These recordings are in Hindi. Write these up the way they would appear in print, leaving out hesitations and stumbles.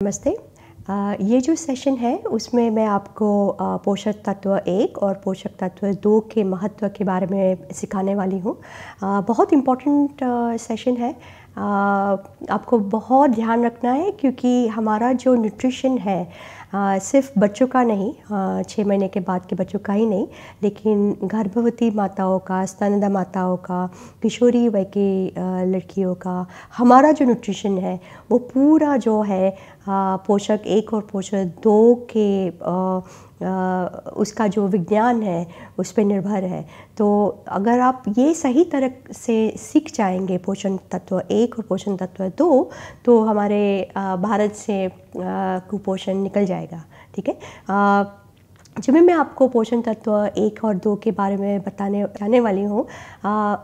नमस्ते। ये जो सेशन है उसमें मैं आपको पोषक तत्व 1 और पोषक तत्व 2 के महत्व के बारे में सिखाने वाली हूँ। बहुत इम्पोर्टेंट सेशन है। आपको बहुत ध्यान रखना है क्योंकि हमारा जो न्यूट्रिशन है सिर्फ बच्चों का नहीं, 6 महीने के बाद के बच्चों का ही नहीं, लेकिन गर्भवती माताओं का, स्तनदा माताओं का, किशोरी वय की लड़कियों का, हमारा जो न्यूट्रिशन है वो पूरा जो है पोषक 1 और पोषक 2 के उसका जो विज्ञान है उस पे निर्भर है। तो अगर आप ये सही तरह से सीख जाएंगे पोषण तत्व 1 और पोषण तत्व 2, तो हमारे भारत से कुपोषण निकल जाएगा। ठीक है। जब मैं आपको पोषण तत्व 1 और 2 के बारे में बताने जाने वाली हूँ,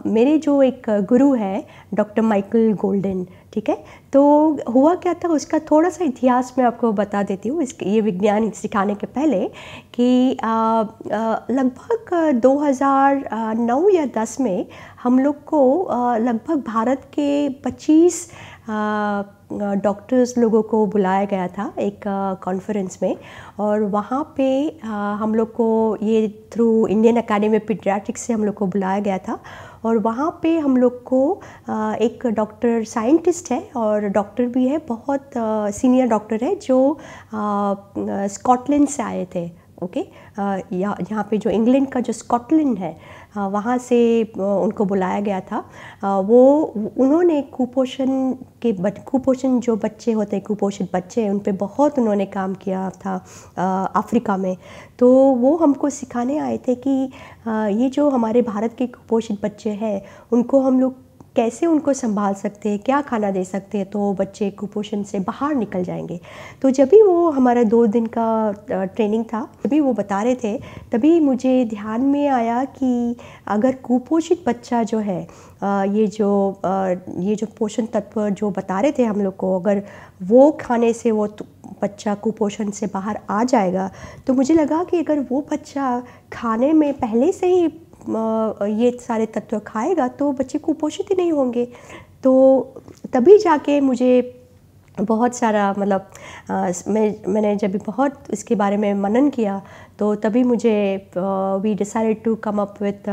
मेरे जो एक गुरु है डॉक्टर माइकल गोल्डन, ठीक है। तो हुआ क्या था, उसका थोड़ा सा इतिहास मैं आपको बता देती हूँ ये विज्ञान सिखाने के पहले कि लगभग 2009 या 10 में हम लोग को लगभग भारत के 25 डॉक्टर्स लोगों को बुलाया गया था एक कॉन्फ्रेंस में, और वहाँ पे हम लोग को ये through Indian academy of paediatrics से हम लोग को बुलाया गया था। और वहाँ पे हम लोग को एक डॉक्टर साइंटिस्ट है और डॉक्टर भी है, बहुत सीनियर डॉक्टर है, जो स्कॉटलैंड से आए थे। ओके, यहाँ पे जो इंग्लैंड का जो स्कॉटलैंड है वहाँ से उनको बुलाया गया था। उन्होंने कुपोषण जो बच्चे होते हैं, कुपोषित बच्चे, उन पे बहुत उन्होंने काम किया था अफ्रीका में। तो वो हमको सिखाने आए थे कि ये जो हमारे भारत के कुपोषित बच्चे हैं उनको हम लोग कैसे उनको संभाल सकते हैं, क्या खाना दे सकते हैं तो बच्चे कुपोषण से बाहर निकल जाएंगे। तो जब भी वो हमारा 2 दिन का ट्रेनिंग था, जब वो बता रहे थे, तभी मुझे ध्यान में आया कि अगर कुपोषित बच्चा जो है ये जो पोषण तत्व जो बता रहे थे हम लोग को, अगर वो खाने से वो बच्चा कुपोषण से बाहर आ जाएगा, तो मुझे लगा कि अगर वो बच्चा खाने में पहले से ही ये सारे तत्व खाएगा तो बच्चे कुपोषित ही नहीं होंगे। तो तभी जाके मुझे बहुत सारा मैंने जब बहुत इसके बारे में मनन किया, तो तभी मुझे we decided to come up with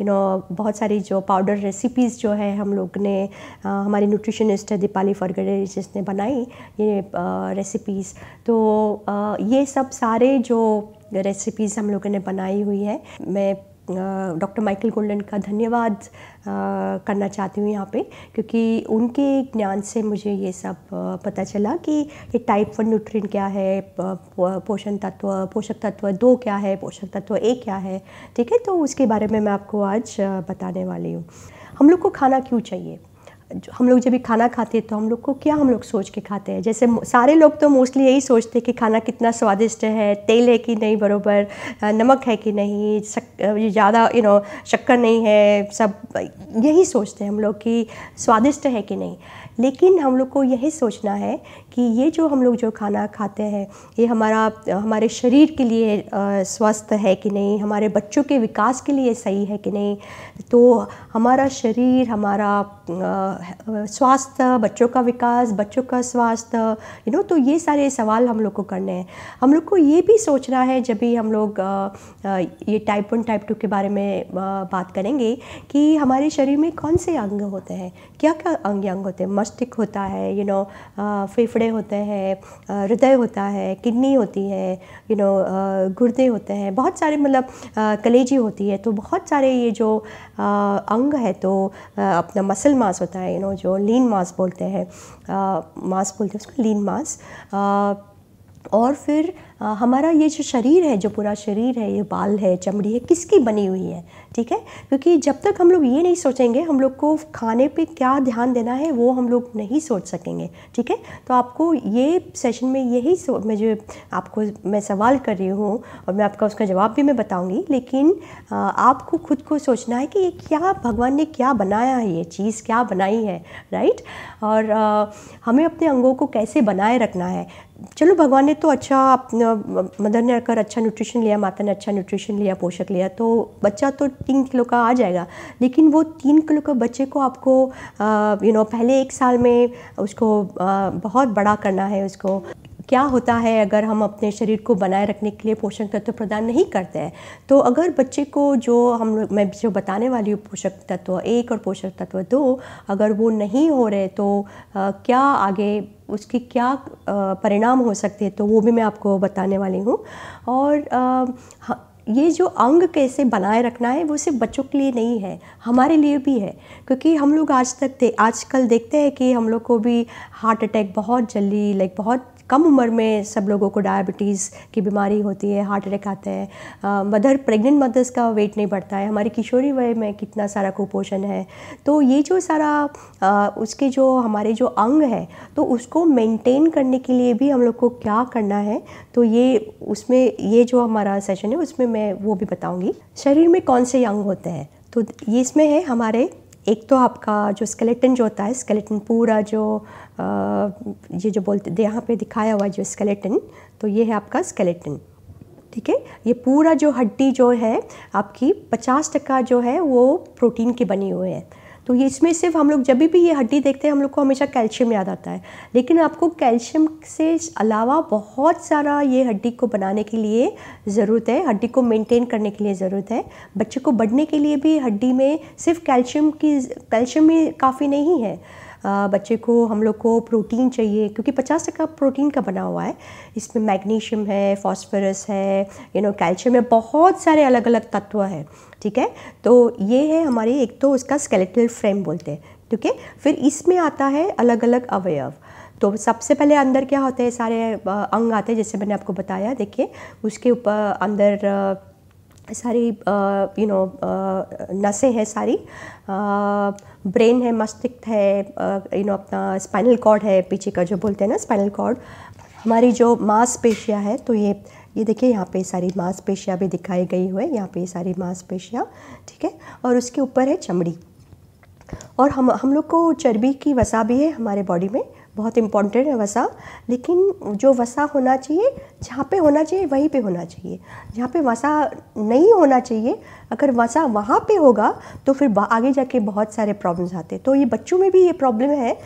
बहुत सारी जो पाउडर रेसिपीज़ जो है हम लोग ने, हमारी न्यूट्रिशनिस्ट दीपाली फरगड़े जिसने बनाई ये रेसिपीज़। तो ये सब सारे जो रेसिपीज़ हम लोगों ने बनाई हुई है, मैं डॉक्टर माइकल गोल्डन का धन्यवाद करना चाहती हूँ यहाँ पे, क्योंकि उनके ज्ञान से मुझे ये सब पता चला कि ये टाइप 1 न्यूट्रिएंट क्या है, पोषक तत्व 2 क्या है, पोषक तत्व 1 क्या है। ठीक है, तो उसके बारे में मैं आपको आज बताने वाली हूँ। हम लोग को खाना क्यों चाहिए? हम लोग जब भी खाना खाते हैं तो हम लोग को क्या हम लोग सोच के खाते हैं? जैसे सारे लोग तो मोस्टली यही सोचते हैं कि खाना कितना स्वादिष्ट है, तेल है कि नहीं बरोबर, नमक है कि नहीं, ज़्यादा शक्कर नहीं है, सब यही सोचते हैं हम लोग कि स्वादिष्ट है कि नहीं। लेकिन हम लोग को यही सोचना है कि ये जो हम लोग जो खाना खाते हैं ये हमारे शरीर के लिए स्वस्थ है कि नहीं, हमारे बच्चों के विकास के लिए सही है कि नहीं। तो हमारा शरीर, हमारा स्वास्थ्य, बच्चों का विकास, बच्चों का स्वास्थ्य, तो ये सारे सवाल हम लोग को करने हैं। हम लोग को ये भी सोचना है जब भी हम लोग ये टाइप 1 टाइप 2 के बारे में बात करेंगे कि हमारे शरीर में कौन से अंग होते हैं, क्या क्या अंग होते हैं। मस्तिष्क होता है, फेफड़े होते हैं, हृदय होता है, किडनी होती है, गुर्दे होते हैं, बहुत सारे कलेजी होती है। तो बहुत सारे ये जो अंग है, तो अपना मसल मास होता है, जो लीन मास बोलते हैं, उसको लीन मास। और फिर हमारा ये जो शरीर है, जो पूरा शरीर है, ये बाल है, चमड़ी है, किसकी बनी हुई है। ठीक है, क्योंकि जब तक हम लोग ये नहीं सोचेंगे, हम लोग को खाने पे क्या ध्यान देना है वो हम लोग नहीं सोच सकेंगे। ठीक है, तो आपको ये सेशन में मैं सवाल कर रही हूँ और मैं आपका उसका जवाब भी मैं बताऊँगी, लेकिन आपको खुद को सोचना है कि ये क्या भगवान ने क्या बनाया है, ये चीज़ क्या बनाई है, राइट। और हमें अपने अंगों को कैसे बनाए रखना है। चलो, भगवान ने तो मदर ने अगर अच्छा न्यूट्रिशन लिया, माता ने अच्छा न्यूट्रिशन लिया, पोषक लिया, तो बच्चा तो 3 किलो का आ जाएगा। लेकिन वो 3 किलो का बच्चे को आपको पहले 1 साल में उसको बहुत बड़ा करना है, उसको क्या होता है अगर हम अपने शरीर को बनाए रखने के लिए पोषक तत्व प्रदान नहीं करते हैं। तो अगर बच्चे को जो मैं जो बताने वाली हूँ पोषक तत्व 1 और पोषक तत्व 2 अगर वो नहीं हो रहे तो क्या आगे उसकी क्या परिणाम हो सकते हैं, तो वो भी मैं आपको बताने वाली हूँ। और ये जो अंग कैसे बनाए रखना है वो सिर्फ बच्चों के लिए नहीं है, हमारे लिए भी है। क्योंकि हम लोग आजकल देखते हैं कि हम लोग को भी हार्ट अटैक बहुत जल्दी बहुत कम उम्र में सब लोगों को डायबिटीज़ की बीमारी होती है, हार्ट अटैक आते हैं। प्रेग्नेंट मदर्स का वेट नहीं बढ़ता है, हमारी किशोरी वय में कितना सारा कुपोषण है। तो ये जो सारा उसके जो हमारे जो अंग है तो उसको मेंटेन करने के लिए भी हम लोग को क्या करना है, तो ये जो हमारा सेशन है उसमें मैं वो भी बताऊँगी। शरीर में कौन से अंग होते हैं, तो ये इसमें है हमारे एक तो आपका जो स्केलेटन जो होता है, स्केलेटन पूरा जो ये जो बोलते यहाँ पे दिखाया हुआ जो स्केलेटन, तो ये है आपका स्केलेटन, ठीक है। ये पूरा जो हड्डी जो है आपकी 50% जो है वो प्रोटीन की बनी हुई है। तो ये इसमें सिर्फ हम लोग जब भी ये हड्डी देखते हैं हम लोग को हमेशा कैल्शियम याद आता है, लेकिन आपको कैल्शियम से अलावा बहुत सारा ये हड्डी को बनाने के लिए ज़रूरत है, हड्डी को मेंटेन करने के लिए ज़रूरत है। बच्चे को बढ़ने के लिए भी हड्डी में सिर्फ कैल्शियम ही काफ़ी नहीं है। बच्चे को हम लोग को प्रोटीन चाहिए, क्योंकि 50% प्रोटीन का बना हुआ है। इसमें मैग्नीशियम है, फॉस्फोरस है, कैल्शियम है, बहुत सारे अलग अलग तत्व हैं, ठीक है। तो ये है हमारी एक तो उसका स्केलेटल फ्रेम बोलते हैं, ठीक है। फिर इसमें आता है अलग अलग अवयव। तो सबसे पहले अंदर क्या होते हैं, सारे अंग आते हैं जैसे मैंने आपको बताया। देखिए उसके ऊपर अंदर सारी नसें हैं, सारी ब्रेन है, मस्तिष्क है, अपना स्पाइनल कॉर्ड है, पीछे का जो बोलते हैं ना स्पाइनल कॉर्ड, हमारी जो मांसपेशियाँ है। तो ये देखिए यहाँ पे सारी मांसपेशियाँ भी दिखाई गई हुई है, यहाँ पे सारी मांसपेशियाँ, ठीक है। और उसके ऊपर है चमड़ी। और हम लोग को चर्बी की वसा भी है हमारे बॉडी में, बहुत इम्पॉर्टेंट है वसा। लेकिन जो वसा होना चाहिए, जहाँ पे होना चाहिए वहीं पे होना चाहिए। जहाँ पे वसा नहीं होना चाहिए, अगर वसा वहाँ पे होगा तो फिर आगे जाके बहुत सारे प्रॉब्लम्स आते हैं। तो ये बच्चों में भी ये प्रॉब्लम है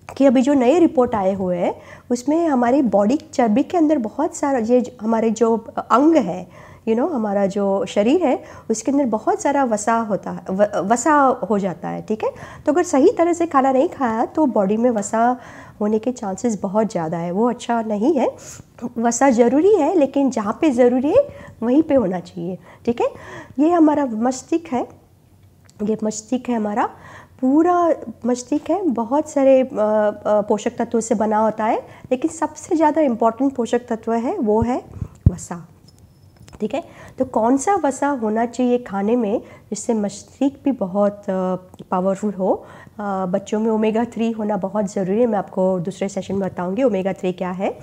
कि अभी जो नए रिपोर्ट आए हुए हैं उसमें हमारी बॉडी चर्बी के अंदर बहुत सारा ये हमारे जो अंग है, हमारा जो शरीर है उसके अंदर बहुत सारा वसा होता है, वसा हो जाता है, ठीक है। तो अगर सही तरह से खाना नहीं खाया तो बॉडी में वसा होने के चांसेस बहुत ज़्यादा है, वो अच्छा नहीं है। वसा ज़रूरी है, लेकिन जहाँ पे ज़रूरी है वहीं पे होना चाहिए, ठीक है। ये हमारा मस्तिष्क है, ये मस्तिष्क है हमारा, पूरा मस्तिष्क है, बहुत सारे पोषक तत्वों से बना होता है, लेकिन सबसे ज़्यादा इम्पॉर्टेंट पोषक तत्व है वो है वसा, ठीक है। तो कौन सा वसा होना चाहिए खाने में जिससे मस्तिष्क भी बहुत पावरफुल हो। बच्चों में ओमेगा 3 होना बहुत ज़रूरी है, मैं आपको दूसरे सेशन में बताऊंगी ओमेगा 3 क्या है,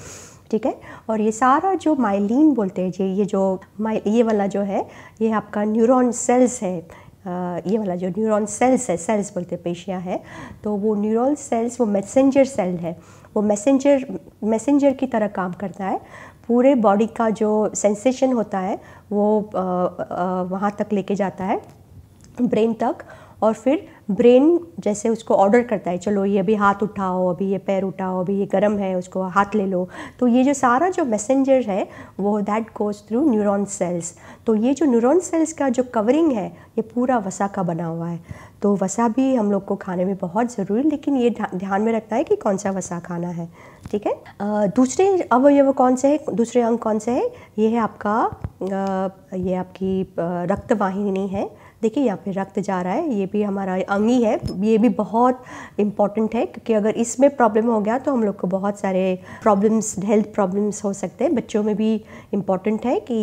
ठीक है। और ये सारा जो माइलिन बोलते हैं ये वाला जो है ये आपका न्यूरॉन सेल्स है। ये वाला जो न्यूरॉन सेल्स है, सेल्स बोलते हैं, पेशियाँ है, तो वो न्यूरॉन सेल्स वो मैसेंजर सेल है, वो मैसेंजर की तरह काम करता है। पूरे बॉडी का जो सेंसेशन होता है वो वहाँ तक लेके जाता है, ब्रेन तक, और फिर ब्रेन जैसे उसको ऑर्डर करता है, चलो ये अभी हाथ उठाओ, अभी ये पैर उठाओ, अभी ये गर्म है उसको हाथ ले लो। तो ये जो सारा जो मैसेंजर है वो that goes through neuron cells. तो ये जो न्यूरॉन सेल्स का जो कवरिंग है ये पूरा वसा का बना हुआ है। तो वसा भी हम लोग को खाने में बहुत ज़रूरी, लेकिन ये ध्यान में रखना है कि कौन सा वसा खाना है, ठीक है। दूसरे अवयव कौन से हैं, दूसरे अंग कौन से हैं, ये है आपका ये आपकी रक्तवाहिनी है। देखिए यहाँ पे रक्त जा रहा है, ये भी हमारा अंग ही है, ये भी बहुत इम्पॉर्टेंट है, क्योंकि अगर इसमें प्रॉब्लम हो गया तो हम लोग को बहुत सारे प्रॉब्लम्स, हेल्थ प्रॉब्लम्स हो सकते हैं। बच्चों में भी इम्पॉर्टेंट है कि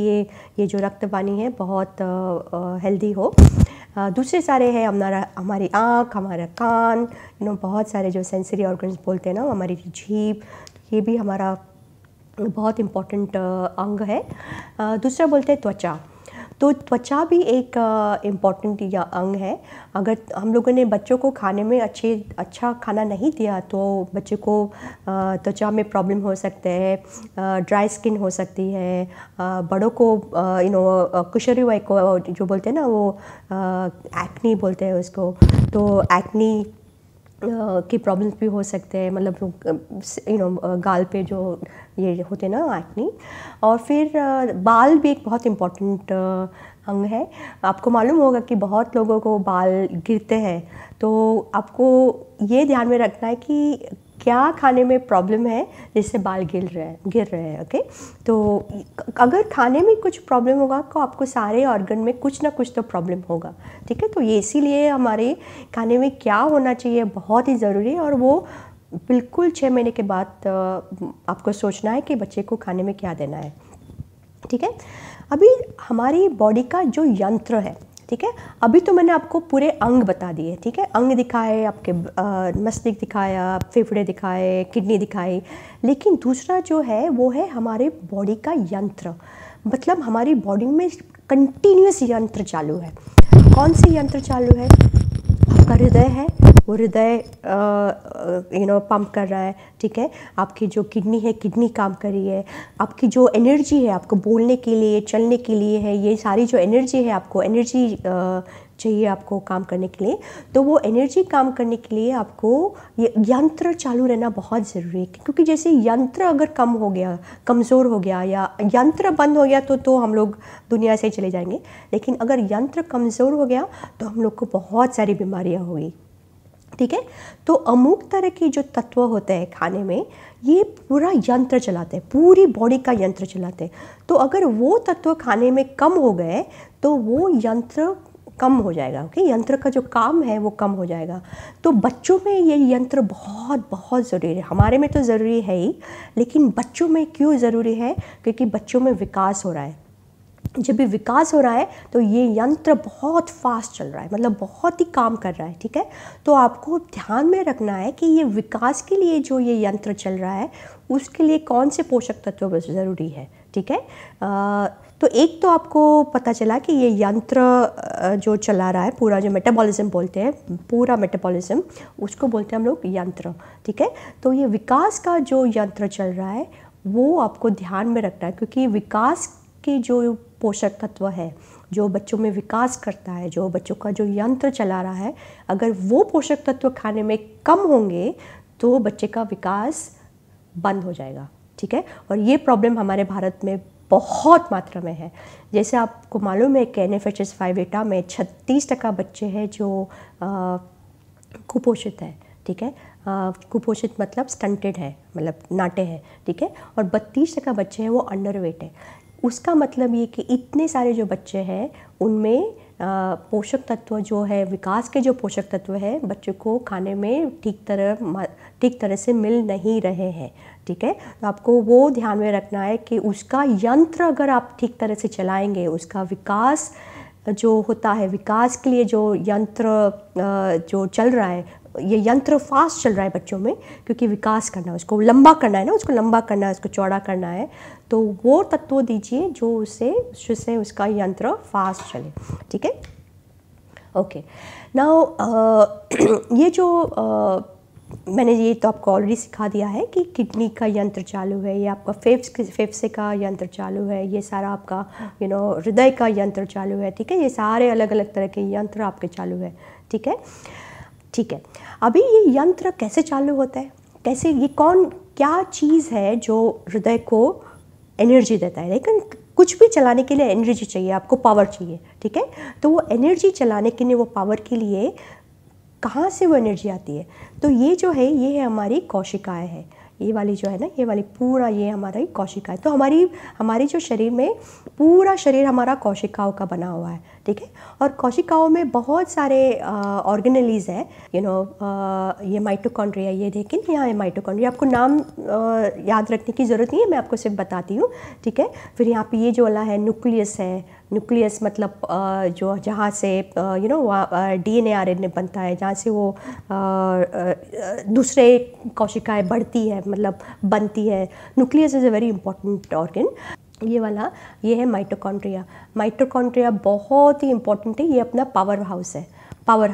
ये जो रक्तवाहिनी है बहुत हेल्दी हो। दूसरे सारे हैं हमारी आँख, हमारा कान, बहुत सारे जो सेंसरी ऑर्गन्स बोलते हैं ना, हमारी जीभ, ये भी हमारा बहुत इम्पॉर्टेंट अंग है। दूसरा बोलते हैं त्वचा। तो त्वचा भी एक इम्पॉर्टेंट अंग है। अगर हम लोगों ने बच्चों को खाने में अच्छा खाना नहीं दिया तो बच्चे को त्वचा में प्रॉब्लम हो सकते हैं, ड्राई स्किन हो सकती है। बड़ों को कुशरी वाई को जो बोलते हैं ना, वो एक्नी बोलते हैं उसको, तो एक्नी की प्रॉब्लम्स भी हो सकते हैं, मतलब गाल पे जो ये होते हैं ना एक्ने। और फिर बाल भी एक बहुत इम्पोर्टेंट अंग है। आपको मालूम होगा कि बहुत लोगों को बाल गिरते हैं, तो आपको ये ध्यान में रखना है कि क्या खाने में प्रॉब्लम है जिससे बाल गिर रहे हैं। ओके, तो अगर खाने में कुछ प्रॉब्लम होगा तो आपको सारे ऑर्गन में कुछ ना कुछ तो प्रॉब्लम होगा। ठीक है, तो ये इसीलिए हमारे खाने में क्या होना चाहिए बहुत ही ज़रूरी है, और वो बिल्कुल 6 महीने के बाद आपको सोचना है कि बच्चे को खाने में क्या देना है। ठीक है, अभी हमारी बॉडी का जो यंत्र है, ठीक है, अभी तो मैंने आपको पूरे अंग बता दिए। ठीक है, अंग दिखाए, आपके मस्तिष्क दिखाया, फेफड़े दिखाए, किडनी दिखाई, लेकिन दूसरा जो है वो है हमारे बॉडी का यंत्र। मतलब हमारी बॉडी में कंटिन्यूस यंत्र चालू है। कौन से यंत्र चालू है? आपका हृदय है, वो हृदय पंप कर रहा है। ठीक है, आपकी जो किडनी है, किडनी काम कर रही है। आपकी जो एनर्जी है, आपको बोलने के लिए, चलने के लिए है, ये सारी जो एनर्जी है, आपको एनर्जी चाहिए आपको काम करने के लिए, तो वो एनर्जी काम करने के लिए आपको ये यंत्र चालू रहना बहुत ज़रूरी है। क्योंकि जैसे यंत्र अगर कम हो गया, कमज़ोर हो गया, या यंत्र बंद हो गया तो हम लोग दुनिया से चले जाएंगे। लेकिन अगर यंत्र कमज़ोर हो गया तो हम लोग को बहुत सारी बीमारियाँ होगी। ठीक है, तो अमुक तरह के जो तत्व होते हैं खाने में, ये पूरा यंत्र चलाते हैं, पूरी बॉडी का यंत्र चलाते हैं। तो अगर वो तत्व खाने में कम हो गए तो वो यंत्र कम हो जाएगा। ओके, यंत्र का जो काम है वो कम हो जाएगा। तो बच्चों में ये यंत्र बहुत बहुत ज़रूरी है। हमारे में तो ज़रूरी है ही, लेकिन बच्चों में क्यों ज़रूरी है? क्योंकि बच्चों में विकास हो रहा है। जब भी विकास हो रहा है तो ये यंत्र बहुत फास्ट चल रहा है, मतलब बहुत ही काम कर रहा है। ठीक है, तो आपको ध्यान में रखना है कि ये विकास के लिए जो ये यंत्र चल रहा है उसके लिए कौन से पोषक तत्व ज़रूरी है। ठीक है, तो एक तो आपको पता चला कि ये यंत्र जो चला रहा है, पूरा जो मेटाबॉलिज्म बोलते हैं, पूरा मेटाबॉलिज्म उसको बोलते हैं हम लोग यंत्र। ठीक है, तो ये विकास का जो यंत्र चल रहा है वो आपको ध्यान में रखना है, क्योंकि विकास के जो पोषक तत्व है, जो बच्चों में विकास करता है, जो बच्चों का जो यंत्र चला रहा है, अगर वो पोषक तत्व खाने में कम होंगे तो बच्चे का विकास बंद हो जाएगा। ठीक है, और ये प्रॉब्लम हमारे भारत में बहुत मात्रा में है। जैसे आपको मालूम है कि NFHS 5 डेटा में 36% बच्चे हैं जो कुपोषित है। ठीक है, कुपोषित मतलब स्टंटेड है, मतलब नाटे हैं। ठीक है, और 32% बच्चे हैं वो अंडरवेट है। उसका मतलब ये कि इतने सारे जो बच्चे हैं उनमें पोषक तत्व जो है, विकास के जो पोषक तत्व है, बच्चों को खाने में ठीक तरह से मिल नहीं रहे हैं। ठीक है, तो आपको वो ध्यान में रखना है कि उसका यंत्र अगर आप ठीक तरह से चलाएंगे, उसका विकास जो होता है, विकास के लिए जो यंत्र जो चल रहा है, ये यंत्र फास्ट चल रहा है बच्चों में, क्योंकि विकास करना है, उसको लंबा करना है ना, उसको लंबा करना है, उसको चौड़ा करना है। तो वो तत्व दीजिए जिससे उसका यंत्र फास्ट चले। ठीक है, ओके। नाउ ये जो मैंने ये तो आपको ऑलरेडी सिखा दिया है कि किडनी का यंत्र चालू है, ये आपका फेफड़े का यंत्र चालू है, ये सारा आपका हृदय का यंत्र चालू है। ठीक है, ये सारे अलग अलग तरह के यंत्र आपके चालू है। ठीक है, ठीक है, अभी ये यंत्र कैसे चालू होता है, कैसे, ये क्या चीज़ है जो हृदय को एनर्जी देता है? लेकिन कुछ भी चलाने के लिए एनर्जी चाहिए, आपको पावर चाहिए। ठीक है, तो वो एनर्जी चलाने के लिए, वो पावर के लिए कहाँ से वो एनर्जी आती है? तो ये जो है, ये है हमारी कोशिकाएं है। ये वाली जो है ना, ये वाली पूरा ये हमारा ही कोशिका है। तो हमारी जो शरीर में पूरा शरीर हमारा कोशिकाओं का बना हुआ है। ठीक है, और कोशिकाओं में बहुत सारे ऑर्गेनेलीज है, ये माइटोकॉन्ड्रिया, ये देखें यहाँ है माइटोकॉन्ड्रिया। आपको नाम याद रखने की ज़रूरत नहीं है, मैं आपको सिर्फ बताती हूँ। ठीक है, फिर यहाँ पे ये जो वाला है न्यूक्लियस है। न्यूक्लियस मतलब जो जहाँ से DNA RNA बनता है, जहाँ से वो दूसरे कोशिकाएं बढ़ती है, मतलब बनती है। Nucleus is a very important organ. ये वाला ये है माइटोकॉन्ड्रिया। माइटोकॉन्ड्रिया बहुत ही इंपॉर्टेंट है, ये अपना पावर हाउस है। पावर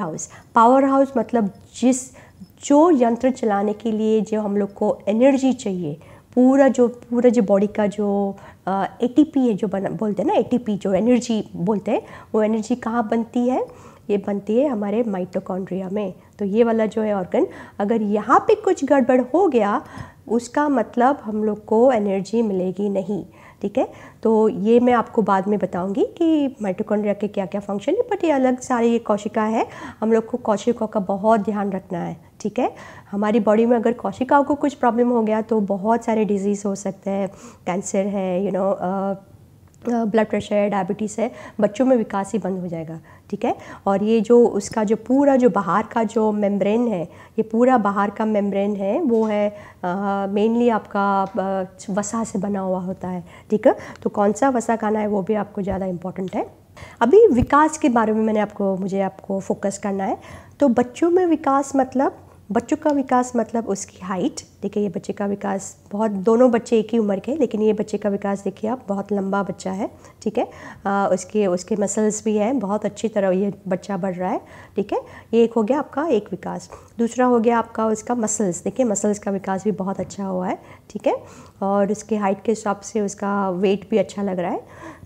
हाउस मतलब जो यंत्र चलाने के लिए जो हम लोग को एनर्जी चाहिए, पूरा जो बॉडी का जो ATP है, जो बोलते हैं ना, ATP जो एनर्जी बोलते हैं, वो एनर्जी कहाँ बनती है? ये बनती है हमारे माइटोकॉन्ड्रिया में। तो ये वाला जो है ऑर्गन, अगर यहाँ पे कुछ गड़बड़ हो गया उसका मतलब हम लोग को एनर्जी मिलेगी नहीं, ठीक है। तो ये मैं आपको बाद में बताऊंगी कि माइटोकॉन्ड्रिया के क्या क्या फंक्शन है, बट ये अलग सारी ये कोशिका है, हम लोग को कोशिकाओं का बहुत ध्यान रखना है, ठीक है। हमारी बॉडी में अगर कोशिकाओं को कुछ प्रॉब्लम हो गया तो बहुत सारे डिजीज़ हो सकते हैं, कैंसर है, ब्लड प्रेशर है, डायबिटीज़ है, बच्चों में विकास ही बंद हो जाएगा, ठीक है। और ये जो उसका जो पूरा जो बाहर का जो मेम्ब्रेन है, ये पूरा बाहर का मेम्ब्रेन है वो है मेनली आपका वसा से बना हुआ होता है, ठीक है। तो कौन सा वसा खाना है वो भी आपको ज़्यादा इम्पोर्टेंट है। अभी विकास के बारे में मुझे आपको फोकस करना है। तो बच्चों में विकास मतलब, बच्चों का विकास मतलब उसकी हाइट। देखिए ये बच्चे का विकास बहुत, दोनों बच्चे एक ही उम्र के, लेकिन ये बच्चे का विकास देखिए आप, बहुत लंबा बच्चा है, ठीक है। उसके मसल्स भी हैं, बहुत अच्छी तरह ये बच्चा बढ़ रहा है, ठीक है। ये एक हो गया आपका एक विकास। दूसरा हो गया आपका उसका मसल्स, देखिए मसल्स का विकास भी बहुत अच्छा हुआ है, ठीक है। और उसके हाइट के हिसाब से उसका वेट भी अच्छा लग रहा है।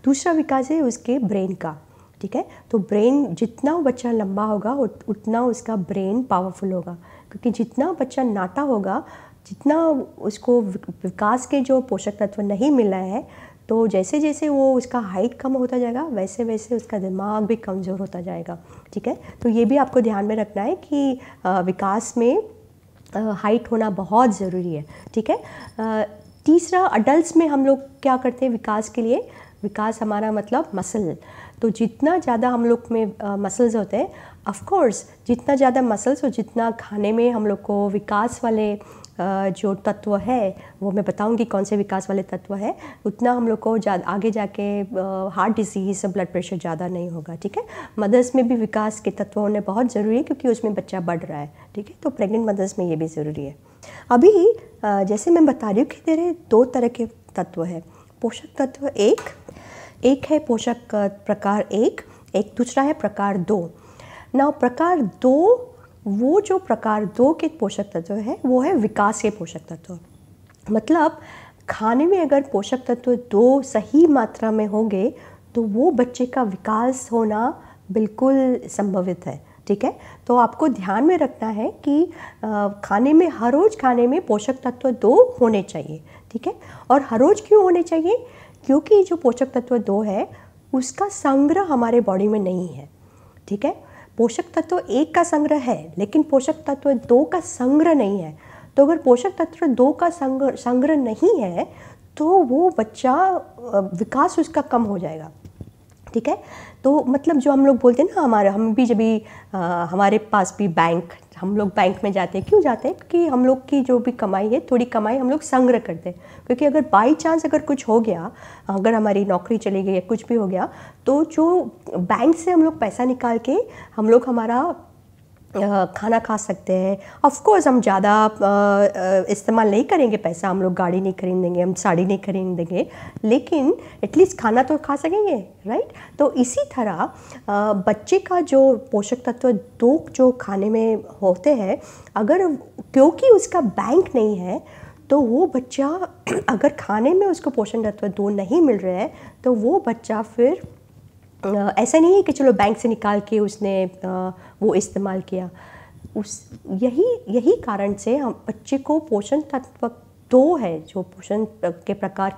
दूसरा विकास है उसके ब्रेन का, ठीक है। तो ब्रेन, जितना बच्चा लंबा होगा उतना उसका ब्रेन पावरफुल होगा, क्योंकि जितना बच्चा नाटा होगा, जितना उसको विकास के जो पोषक तत्व नहीं मिला है, तो जैसे जैसे वो उसका हाइट कम होता जाएगा वैसे वैसे उसका दिमाग भी कमज़ोर होता जाएगा, ठीक है। तो ये भी आपको ध्यान में रखना है कि विकास में हाइट होना बहुत ज़रूरी है, ठीक है। तीसरा, अडल्ट्स में हम लोग क्या करते हैं विकास के लिए, विकास हमारा मतलब मसल। तो जितना ज़्यादा हम लोग में मसल्स होते हैं, ऑफ कोर्स जितना ज़्यादा मसल्स और जितना खाने में हम लोग को विकास वाले जो तत्व है, वो मैं बताऊंगी कौन से विकास वाले तत्व है, उतना हम लोग को आगे जाके हार्ट डिजीज़, ब्लड प्रेशर ज़्यादा नहीं होगा, ठीक है। मदर्स में भी विकास के तत्व होने बहुत ज़रूरी है, क्योंकि उसमें बच्चा बढ़ रहा है, ठीक है। तो प्रेग्नेंट मदर्स में ये भी ज़रूरी है। अभी जैसे मैं बता रही हूँ कि तेरे दो तरह के तत्व है, पोषक तत्व एक है पोषक प्रकार एक दूसरा है प्रकार 2। ना प्रकार 2, वो जो प्रकार 2 के पोषक तत्व है वो है विकास के पोषक तत्व। मतलब खाने में अगर पोषक तत्व 2 सही मात्रा में होंगे तो वो बच्चे का विकास होना बिल्कुल संभवित है, ठीक है। तो आपको ध्यान में रखना है कि खाने में, हर रोज़ खाने में पोषक तत्व 2 होने चाहिए, ठीक है। और हर रोज़ क्यों होने चाहिए? क्योंकि जो पोषक तत्व 2 है उसका संग्रह हमारे बॉडी में नहीं है, ठीक है। पोषक तत्व 1 का संग्रह है, लेकिन पोषक तत्व 2 का संग्रह नहीं है। तो अगर पोषक तत्व 2 का संग्रह नहीं है तो वो बच्चा, विकास उसका कम हो जाएगा, ठीक है। तो मतलब जो हम लोग बोलते हैं ना, हम भी जब भी हमारे पास भी हम लोग बैंक में जाते हैं, क्यों जाते हैं? क्योंकि हम लोग की जो भी कमाई है, थोड़ी कमाई हम लोग संग्रह करते हैं, क्योंकि अगर बाई चांस अगर कुछ हो गया, अगर हमारी नौकरी चली गई या कुछ भी हो गया, तो जो बैंक से हम लोग पैसा निकाल के हम लोग हमारा खाना खा सकते हैं। ऑफ कोर्स हम ज़्यादा इस्तेमाल नहीं करेंगे पैसा, हम लोग गाड़ी नहीं खरीदेंगे, हम साड़ी नहीं खरीदेंगे, लेकिन एटलीस्ट खाना तो खा सकेंगे, राइट। तो इसी तरह बच्चे का जो पोषक तत्व 2 जो खाने में होते हैं, अगर क्योंकि उसका बैंक नहीं है तो वो बच्चा, अगर खाने में उसको पोषण तत्व 2 नहीं मिल रहे हैं तो वो बच्चा फिर ऐसा नहीं है कि चलो बैंक से निकाल के उसने वो इस्तेमाल किया। यही कारण से हम बच्चे को पोषण तत्व 2 है, जो पोषण के प्रकार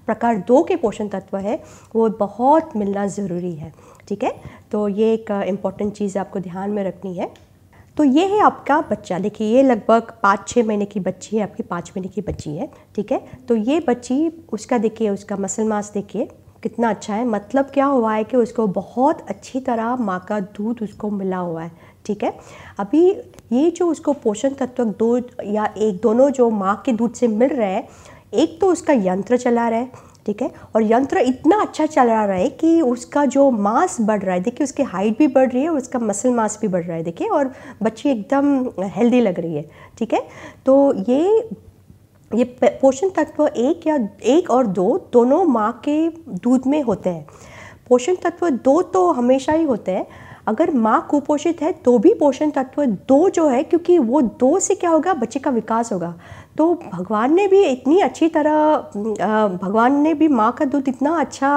प्रकार 2 के पोषण तत्व है, वो बहुत मिलना ज़रूरी है, ठीक है। तो ये एक इम्पॉर्टेंट चीज़ आपको ध्यान में रखनी है। तो ये है आपका बच्चा, देखिए ये लगभग 5-6 महीने की बच्ची है, आपकी 5 महीने की बच्ची है, ठीक है। तो ये बच्ची, उसका देखिए, उसका मसल मास देखिए कितना अच्छा है। मतलब क्या हुआ है कि उसको बहुत अच्छी तरह माँ का दूध उसको मिला हुआ है, ठीक है। अभी ये जो उसको पोषण तत्व 2 या 1 दोनों जो माँ के दूध से मिल रहे हैं, एक तो उसका यंत्र चला रहा है, ठीक है, और यंत्र इतना अच्छा चला रहा है कि उसका जो मास बढ़ रहा है, देखिए उसकी हाइट भी बढ़ रही है, उसका मसल मास भी बढ़ रहा है, देखिए, और बच्ची एकदम हेल्दी लग रही है, ठीक है। तो ये पोषण तत्व 1 और 2 दोनों माँ के दूध में होते हैं। पोषण तत्व 2 तो हमेशा ही होते हैं। अगर माँ कुपोषित है तो भी पोषण तत्व 2 जो है, क्योंकि वो 2 से क्या होगा, बच्चे का विकास होगा। तो भगवान ने भी इतनी अच्छी तरह भगवान ने भी माँ का दूध इतना अच्छा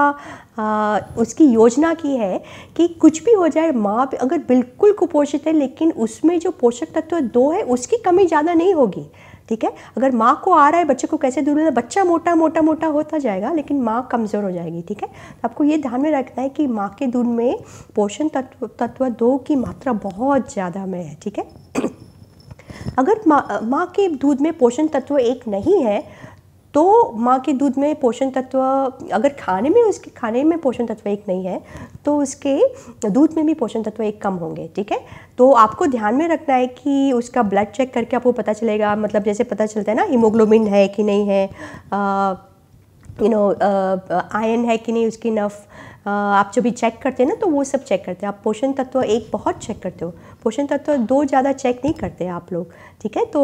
उसकी योजना की है कि कुछ भी हो जाए, माँ अगर बिल्कुल कुपोषित है लेकिन उसमें जो पोषक तत्व 2 है उसकी कमी ज़्यादा नहीं होगी, ठीक है। अगर माँ को आ रहा है बच्चे को कैसे दूध लेना, बच्चा मोटा मोटा मोटा होता जाएगा लेकिन माँ कमज़ोर हो जाएगी, ठीक है। तो आपको ये ध्यान में रखना है कि माँ के दूध में पोषण तत्व 2 की मात्रा बहुत ज़्यादा में है, ठीक है। अगर माँ के दूध में पोषण तत्व 1 नहीं है तो माँ के दूध में पोषण तत्व, अगर उसके खाने में पोषण तत्व 1 नहीं है तो उसके दूध में भी पोषण तत्व 1 कम होंगे, ठीक है। तो आपको ध्यान में रखना है कि उसका ब्लड चेक करके आपको पता चलेगा, मतलब जैसे पता चलता है ना हीमोग्लोबिन है कि नहीं है, आयरन है कि नहीं उसकी नफ, आप जो भी चेक करते हैं ना तो वो सब चेक करते हैं। आप पोषण तत्व 1 बहुत चेक करते हो, पोषण तत्व 2 ज़्यादा चेक नहीं करते आप लोग, ठीक है। तो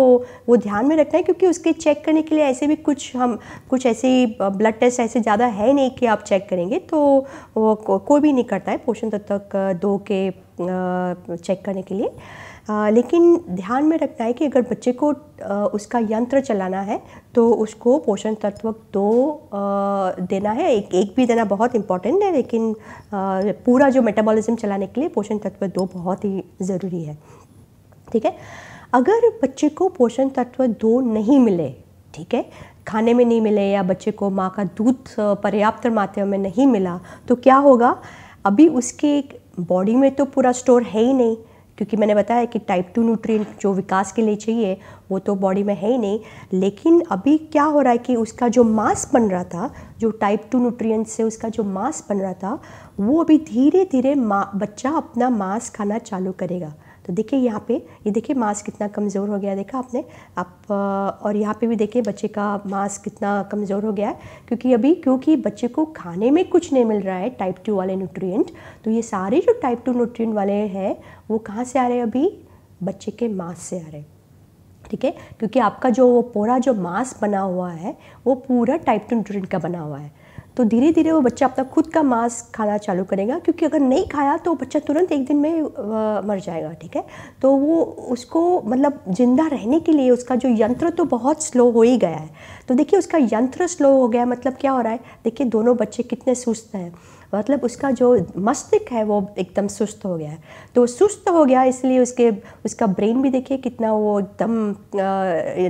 वो ध्यान में रखना है क्योंकि उसके चेक करने के लिए ऐसे भी कुछ ऐसे ब्लड टेस्ट ऐसे ज़्यादा है नहीं कि आप चेक करेंगे, तो वो कोई भी नहीं करता है पोषण तत्व 2 के चेक करने के लिए। लेकिन ध्यान में रखना है कि अगर बच्चे को उसका यंत्र चलाना है तो उसको पोषण तत्व 2 देना है, एक भी देना बहुत इम्पॉर्टेंट है, लेकिन पूरा जो मेटाबॉलिज्म चलाने के लिए पोषण तत्व 2 बहुत ही ज़रूरी है, ठीक है। अगर बच्चे को पोषण तत्व 2 नहीं मिले, ठीक है, खाने में नहीं मिले या बच्चे को माँ का दूध पर्याप्त मात्रा में नहीं मिला तो क्या होगा, अभी उसके बॉडी में तो पूरा स्टोर है ही नहीं, क्योंकि मैंने बताया कि टाइप 2 न्यूट्रिएंट जो विकास के लिए चाहिए वो तो बॉडी में है ही नहीं। लेकिन अभी क्या हो रहा है कि उसका जो मांस बन रहा था, जो टाइप 2 न्यूट्रिएंट से उसका जो मांस बन रहा था, वो अभी धीरे धीरे बच्चा अपना मांस खाना चालू करेगा। तो देखिए यहाँ पे, ये देखिए मांस कितना कमज़ोर हो गया, देखा आपने आप, और यहाँ पे भी देखिए बच्चे का मांस कितना कमज़ोर हो गया है, क्योंकि बच्चे को खाने में कुछ नहीं मिल रहा है टाइप 2 वाले न्यूट्रिएंट। तो ये सारे जो टाइप 2 न्यूट्रिएंट वाले हैं वो कहाँ से आ रहे हैं, अभी बच्चे के मांस से आ रहे हैं, ठीक है। क्योंकि आपका जो वो पूरा जो मांस बना हुआ है वो पूरा टाइप 2 न्यूट्रिएंट का बना हुआ है। तो धीरे धीरे वो बच्चा अपना खुद का मांस खाना चालू करेगा, क्योंकि अगर नहीं खाया तो बच्चा तुरंत एक दिन में मर जाएगा, ठीक है। तो वो उसको मतलब ज़िंदा रहने के लिए उसका जो यंत्र तो बहुत स्लो हो ही गया है। तो देखिए उसका यंत्र स्लो हो गया, मतलब क्या हो रहा है, देखिए दोनों बच्चे कितने सुस्त हैं, मतलब उसका जो मस्तिष्क है वो एकदम सुस्त हो गया है। तो सुस्त हो गया इसलिए उसका ब्रेन भी देखिए कितना वो एकदम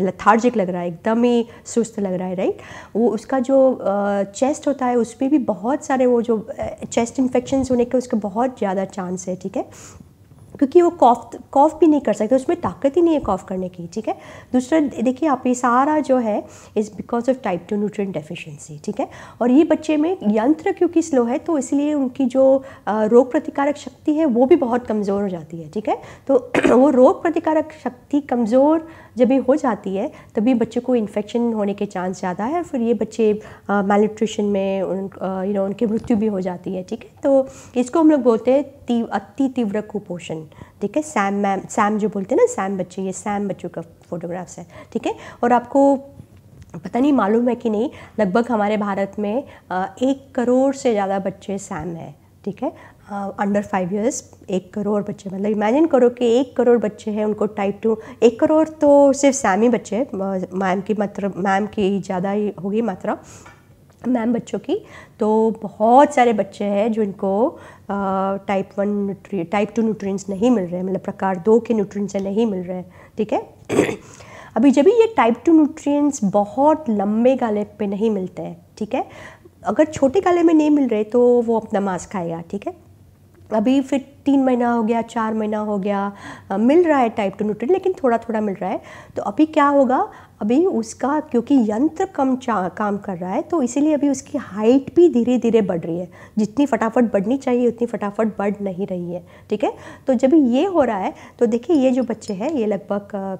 लेथार्जिक लग रहा है, एकदम ही सुस्त लग रहा है, राइट। वो उसका जो चेस्ट होता है उस पर भी बहुत सारे वो जो चेस्ट इन्फेक्शंस होने के उसके बहुत ज़्यादा चांस है, ठीक है, क्योंकि वो कॉफ भी नहीं कर सकते, उसमें ताकत ही नहीं है कॉफ करने की, ठीक है। दूसरा देखिए आप, ये सारा जो है is because of type 2 nutrient deficiency, ठीक है। और ये बच्चे में यंत्र क्योंकि स्लो है तो इसलिए उनकी जो रोग प्रतिकारक शक्ति है वो भी बहुत कमज़ोर हो जाती है, ठीक है। तो वो रोग प्रतिकारक शक्ति कमज़ोर जब ये हो जाती है तभी बच्चे को इन्फेक्शन होने के चांस ज़्यादा है, फिर ये बच्चे मैलन्यूट्रिशन में उनकी मृत्यु भी हो जाती है, ठीक है। तो इसको हम लोग बोलते हैं अति तीव्र कुपोषण, ठीक है। सैम जो बोलते हैं ना, सैम बच्चे, ये सैम बच्चों का फोटोग्राफ्स है, ठीक है। और आपको पता नहीं मालूम है कि नहीं, लगभग हमारे भारत में 1 करोड़ से ज़्यादा बच्चे सैम हैं, ठीक है। अंडर 5 इयर्स 1 करोड़ बच्चे, मतलब इमेजिन करो कि 1 करोड़ बच्चे हैं उनको टाइप 2, 1 करोड़ तो सिर्फ सैमी बच्चे हैं, मैम की ज़्यादा ही होगी मात्रा मैम बच्चों की। तो बहुत सारे बच्चे हैं जो इनको टाइप 2 न्यूट्रिएंट्स नहीं मिल रहे हैं, मतलब प्रकार 2 के न्यूट्रिएंट्स नहीं मिल रहे हैं, ठीक है। अभी जब ये टाइप 2 न्यूट्रिएंट्स बहुत लंबे गाले पे नहीं मिलते हैं, ठीक है, अगर छोटे गाले में नहीं मिल रहे तो वो अपना मांस खाएगा, ठीक है। अभी फिर 3 महीना हो गया, 4 महीना हो गया, मिल रहा है टाइप 2 न्यूट्रिएंट लेकिन थोड़ा थोड़ा मिल रहा है। तो अभी क्या होगा, अभी उसका क्योंकि यंत्र कम काम कर रहा है तो इसीलिए अभी उसकी हाइट भी धीरे धीरे बढ़ रही है, जितनी फटाफट बढ़नी चाहिए उतनी फटाफट बढ़ नहीं रही है, ठीक है। तो जब ये हो रहा है तो देखिए ये जो बच्चे हैं ये लगभग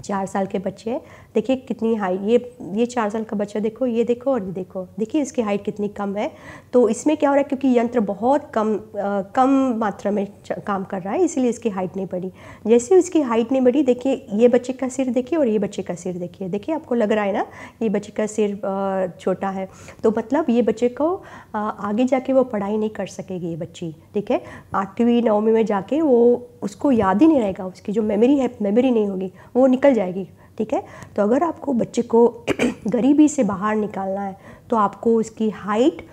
4 साल के बच्चे हैं, देखिए कितनी हाइट, ये 4 साल का बच्चा देखो, ये देखो और ये देखो, देखिए इसकी हाइट कितनी कम है। तो इसमें क्या हो रहा है, क्योंकि यंत्र बहुत कम मात्रा में काम कर रहा है इसीलिए इसकी हाइट नहीं बढ़ी। जैसे उसकी हाइट नहीं बढ़ी, देखिए ये बच्चे का सिर देखिए और ये बच्चे का सिर देखिए, देखिए आपको लग रहा है ना ये बच्चे का सिर छोटा है, तो मतलब ये बच्चे को आगे जाके वो पढ़ाई नहीं कर सकेगी ये बच्ची, ठीक है। 8वीं 9वीं में जाके वो उसको याद ही नहीं रहेगा, उसकी जो मेमोरी है मेमोरी नहीं होगी, वो निकल जाएगी, ठीक है। तो अगर आपको बच्चे को गरीबी से बाहर निकालना है तो आपको उसकी हाइट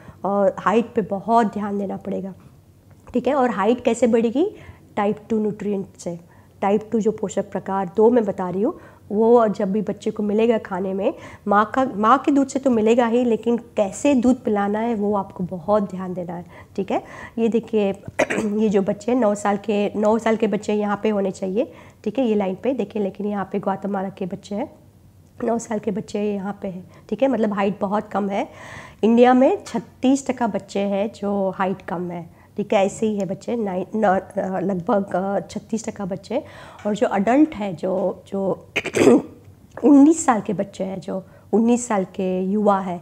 पे बहुत ध्यान देना पड़ेगा, ठीक है। और हाइट कैसे बढ़ेगी? टाइप 2 न्यूट्रिएंट से। टाइप 2 जो पोषक प्रकार 2 मैं बता रही हूँ, वो जब भी बच्चे को मिलेगा खाने में, माँ के दूध से तो मिलेगा ही, लेकिन कैसे दूध पिलाना है वो आपको बहुत ध्यान देना है, ठीक है। ये देखिए ये जो बच्चे हैं 9 साल के बच्चे यहाँ पे होने चाहिए, ठीक है, ये लाइन पे देखिए, लेकिन यहाँ पे ग्वाटेमाला के बच्चे हैं, 9 साल के बच्चे यहाँ पे हैं, ठीक है। मतलब हाइट बहुत कम है। इंडिया में 36% बच्चे हैं जो हाइट कम है, ठीक है। ऐसे ही है बच्चे, लगभग 36% बच्चे। और जो अडल्ट है, जो 19 साल के बच्चे हैं, जो 19 साल के युवा है,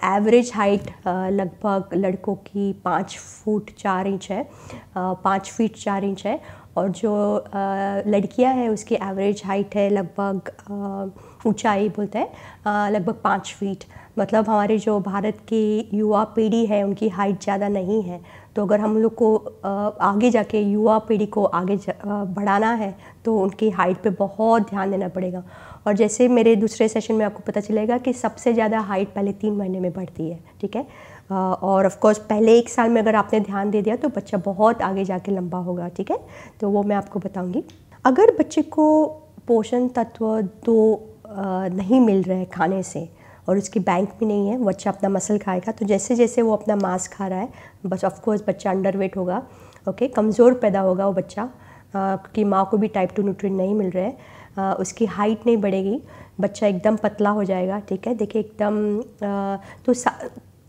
एवरेज हाइट लगभग लड़कों की 5 फुट 4 इंच है, 5 फीट 4 इंच है। और जो लड़कियां हैं उसकी एवरेज हाइट है लगभग ऊंचाई बोलते हैं लगभग 5 फीट। मतलब हमारे जो भारत की युवा पीढ़ी है उनकी हाइट ज़्यादा नहीं है। तो अगर हम लोग को आगे जाके युवा पीढ़ी को आगे बढ़ाना है तो उनकी हाइट पे बहुत ध्यान देना पड़ेगा। और जैसे मेरे दूसरे सेशन में आपको पता चलेगा कि सबसे ज़्यादा हाइट पहले 3 महीने में बढ़ती है, ठीक है। और ऑफ कोर्स पहले 1 साल में अगर आपने ध्यान दे दिया तो बच्चा बहुत आगे जाके लंबा होगा, ठीक है। तो वो मैं आपको बताऊंगी। अगर बच्चे को पोषण तत्व 2 नहीं मिल रहे खाने से और उसकी बैंक भी नहीं है, बच्चा अपना मसल खाएगा, तो जैसे जैसे वो अपना मांस खा रहा है बस ऑफ कोर्स बच्चा अंडरवेट होगा, ओके, कमज़ोर पैदा होगा वो बच्चा, क्योंकि माँ को भी टाइप 2 न्यूट्रिएंट नहीं मिल रहे हैं, उसकी हाइट नहीं बढ़ेगी, बच्चा एकदम पतला हो जाएगा, ठीक है। देखिए एकदम तो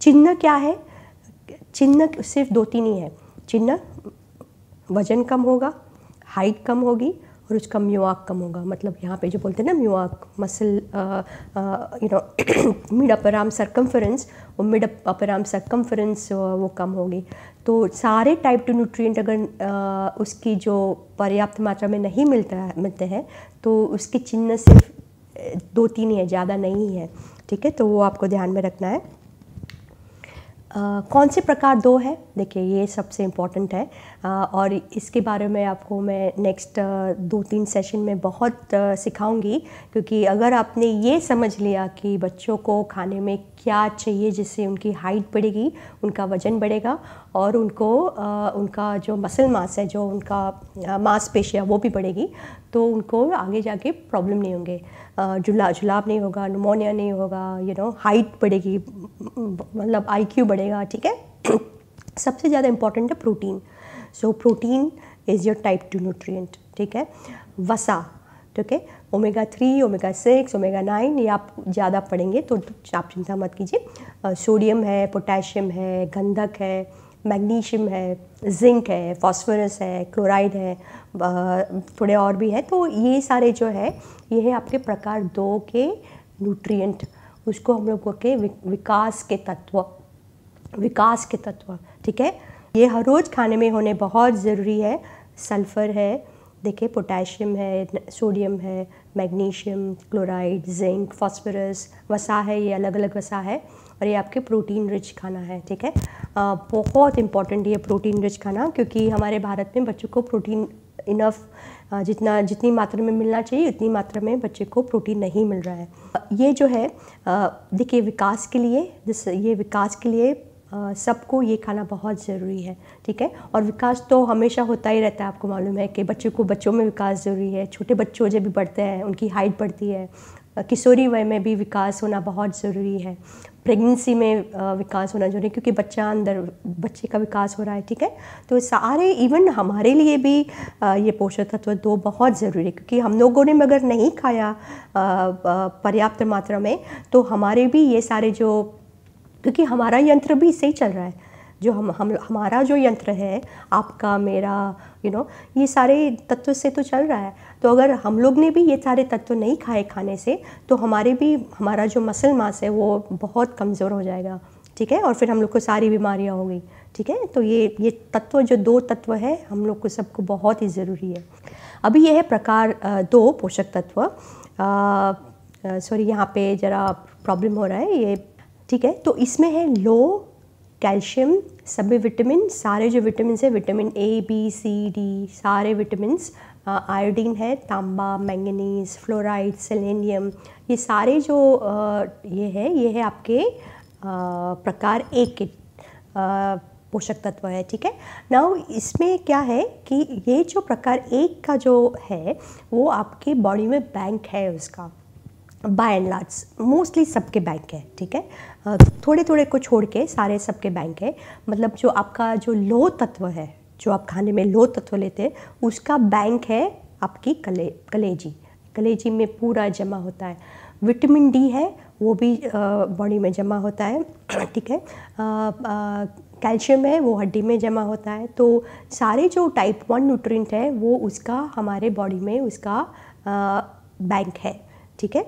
चिन्ह क्या है? चिन्ह सिर्फ 2-3 ही है। चिन्ह वजन कम होगा, हाइट कम होगी और उसका म्यूआक कम होगा। मतलब यहाँ पे जो बोलते हैं ना MUAC, muscle mid upper arm circumference, वो मिड अपर आर्म सर्कम्फरेंस वो कम होगी। तो सारे टाइप 2 न्यूट्रिएंट अगर उसकी जो पर्याप्त मात्रा में नहीं मिलते हैं तो उसके चिन्ह सिर्फ 2-3 ही है, ज़्यादा नहीं है, ठीक है। तो वो आपको ध्यान में रखना है। कौन से प्रकार 2 है? देखिए ये सबसे इम्पॉर्टेंट है और इसके बारे में आपको मैं नेक्स्ट 2-3 सेशन में बहुत सिखाऊंगी, क्योंकि अगर आपने ये समझ लिया कि बच्चों को खाने में क्या चाहिए जिससे उनकी हाइट बढ़ेगी, उनका वजन बढ़ेगा और उनका जो मसल मास है, जो उनका मांसपेशियाँ वो भी बढ़ेगी, तो उनको आगे जाके प्रॉब्लम नहीं होंगे, जुलाब नहीं होगा, निमोनिया नहीं होगा, हाइट बढ़ेगी, मतलब IQ बढ़ेगा, ठीक है। सबसे ज़्यादा इम्पॉर्टेंट है protein. So protein is your type 2 nutrient, ठीक है। वसा, ठीक है, ओमेगा 3, ओमेगा 6, ओमेगा 9 ये आप ज़्यादा पढ़ेंगे तो आप चिंता मत कीजिए। सोडियम है, पोटेशियम है, गंधक है, मैग्नीशियम है, जिंक है, फास्फोरस है, क्लोराइड है, थोड़े और भी है। तो ये सारे जो है ये है आपके प्रकार 2 के न्यूट्रिएंट, उसको हम लोग के विकास के तत्व, ठीक है। ये हर रोज़ खाने में होने बहुत ज़रूरी है। सल्फ़र है, देखिए पोटेशियम है, सोडियम है, मैग्नीशियम, क्लोराइड, जिंक, फास्फोरस, वसा है, ये अलग अलग वसा है और ये आपके प्रोटीन रिच खाना है, ठीक है। बहुत इम्पॉर्टेंट ये प्रोटीन रिच खाना, क्योंकि हमारे भारत में बच्चों को प्रोटीन इनफ जितनी मात्रा में मिलना चाहिए उतनी मात्रा में बच्चे को प्रोटीन नहीं मिल रहा है। ये जो है देखिए विकास के लिए सबको ये खाना बहुत ज़रूरी है, ठीक है। और विकास तो हमेशा होता ही रहता है, आपको मालूम है कि बच्चों में विकास ज़रूरी है। छोटे बच्चों जब भी बढ़ते हैं उनकी हाइट बढ़ती है, किशोरी वय में भी विकास होना बहुत ज़रूरी है, प्रेगनेंसी में विकास होना जरूरी है, क्योंकि बच्चे का विकास हो रहा है, ठीक है। तो सारे इवन हमारे लिए भी ये पोषक तत्व 2 बहुत ज़रूरी है, क्योंकि हम लोगों ने अगर नहीं खाया पर्याप्त मात्रा में तो हमारे भी ये सारे क्योंकि हमारा यंत्र भी सही चल रहा है, जो हमारा जो यंत्र है, आपका मेरा ये सारे तत्व से तो चल रहा है। तो अगर हम लोग ने भी ये सारे तत्व नहीं खाए खाने से तो हमारा जो मसल मास है वो बहुत कमज़ोर हो जाएगा, ठीक है। और फिर हम लोग को सारी बीमारियां होंगी, ठीक है। तो ये तत्व जो 2 तत्व है हम लोग को सबको बहुत ही ज़रूरी है। अभी ये है प्रकार 2 पोषक तत्व। सॉरी यहाँ पे ज़रा प्रॉब्लम हो रहा है ये, ठीक है। तो इसमें है लो कैल्शियम, सभी विटामिन, सारे जो विटामिन है, vitamin A, B, C, D, सारे विटामिन आयोडीन है, तांबा, मैंगनीज, फ्लोराइड, सेलेनियम, ये सारे जो ये है आपके प्रकार ए के पोषक तत्व है, ठीक है। नाउ इसमें क्या है कि ये जो प्रकार एक का जो है वो आपके बॉडी में बैंक है उसका, बाय एंड लार्ज मोस्टली सबके बैंक है, ठीक है। थोड़े थोड़े को छोड़ के सारे सबके बैंक है। मतलब जो आपका जो लोह तत्व है, जो आप खाने में लोह तत्व लेते हैं, उसका बैंक है आपकी कलेजी में पूरा जमा होता है। विटामिन डी है वो भी बॉडी में जमा होता है, ठीक है। कैल्शियम है वो हड्डी में जमा होता है। तो सारे जो टाइप 1 न्यूट्रिएंट है वो उसका हमारे बॉडी में उसका बैंक है, ठीक है।